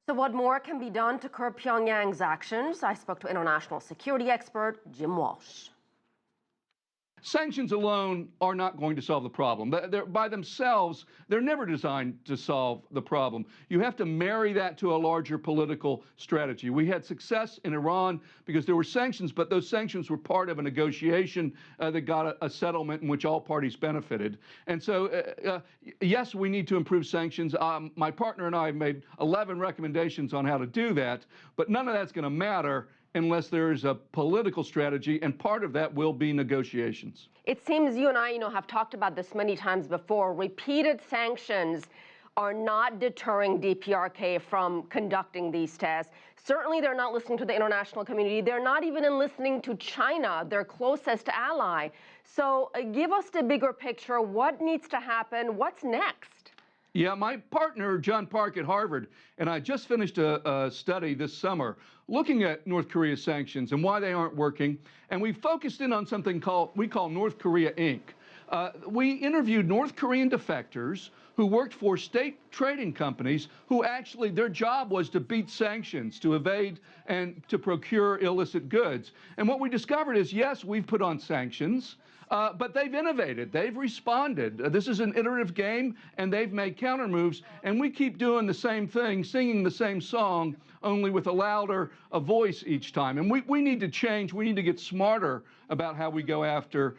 So what more can be done to curb Pyongyang's actions? I spoke to international security expert Jim Walsh. Sanctions alone are not going to solve the problem. By themselves, they're never designed to solve the problem. You have to marry that to a larger political strategy. We had success in Iran because there were sanctions, but those sanctions were part of a negotiation that got a settlement in which all parties benefited. And so, yes, we need to improve sanctions. My partner and I have made 11 recommendations on how to do that, but none of that's going to matter unless there's a political strategy, and part of that will be negotiations. It seems you and I, have talked about this many times before. Repeated sanctions are not deterring DPRK from conducting these tests. Certainly, they're not listening to the international community. They're not even listening to China, their closest ally. So give us the bigger picture. What needs to happen? What's next? Yeah, my partner, John Park at Harvard, and I just finished a study this summer looking at North Korea's sanctions and why they aren't working. And we focused in on something we call North Korea Inc. We interviewed North Korean defectors who worked for state trading companies who actually their job was to beat sanctions, to evade and to procure illicit goods. And what we discovered is, yes, we've put on sanctions, but they've innovated. They've responded. This is an iterative game, and they've made counter moves. And we keep doing the same thing, singing the same song, only with a louder voice each time. And we need to change. We need to get smarter about how we go after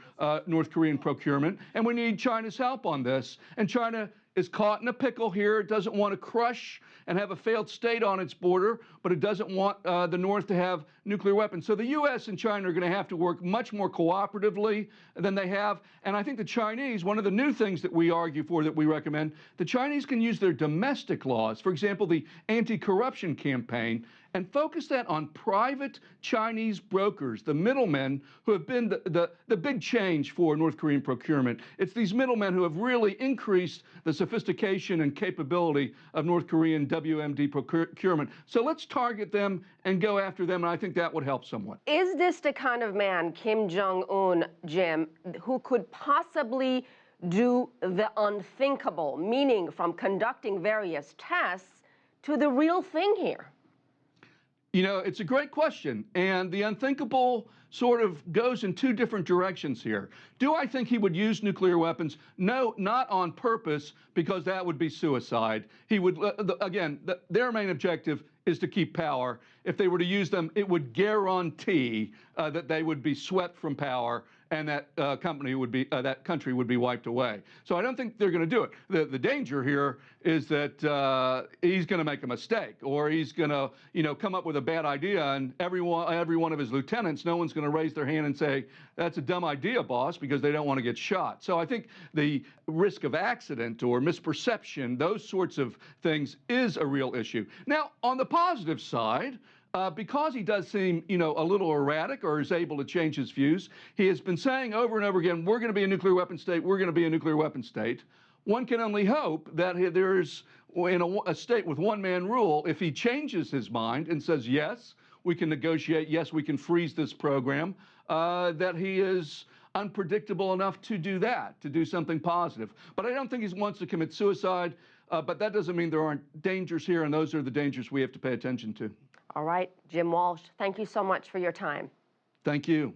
North Korean procurement. And we need China's help on this. And China is caught in a pickle here. It doesn't want to crush and have a failed state on its border, but it doesn't want the North to have nuclear weapons. So the U.S. and China are going to have to work much more cooperatively than they have. And I think the Chinese, one of the new things that we argue for, that we recommend, the Chinese can use their domestic laws, for example, the anti-corruption campaign, and focus that on private Chinese brokers, the middlemen who have been the big change for North Korean procurement. It's these middlemen who have really increased the sophistication and capability of North Korean WMD procurement. So let's target them and go after them, and I think that would help somewhat. Is this the kind of man, Kim Jong-un, Jim, who could possibly do the unthinkable, meaning from conducting various tests to the real thing here? It's a great question, and the unthinkable sort of goes in two different directions here. Do I think he would use nuclear weapons? No, not on purpose, because that would be suicide. He would, again, their main objective is to keep power. If they were to use them, it would guarantee that they would be swept from power, and that that country would be wiped away. So I don't think they're going to do it. The danger here is that he's going to make a mistake, or he's going to, come up with a bad idea, and every one of his lieutenants, no one's going to raise their hand and say, "That's a dumb idea, boss," because they don't want to get shot. So I think the risk of accident or misperception, those sorts of things, is a real issue. Now, on the positive side, because he does seem, a little erratic, or is able to change his views, he has been saying over and over again, we're going to be a nuclear weapon state, we're going to be a nuclear weapon state. One can only hope that there's, in a state with one-man rule, if he changes his mind and says, yes, we can negotiate, yes, we can freeze this program, that he is unpredictable enough to do that, to do something positive. But I don't think he wants to commit suicide, but that doesn't mean there aren't dangers here, and those are the dangers we have to pay attention to. All right, Jim Walsh, thank you so much for your time. Thank you.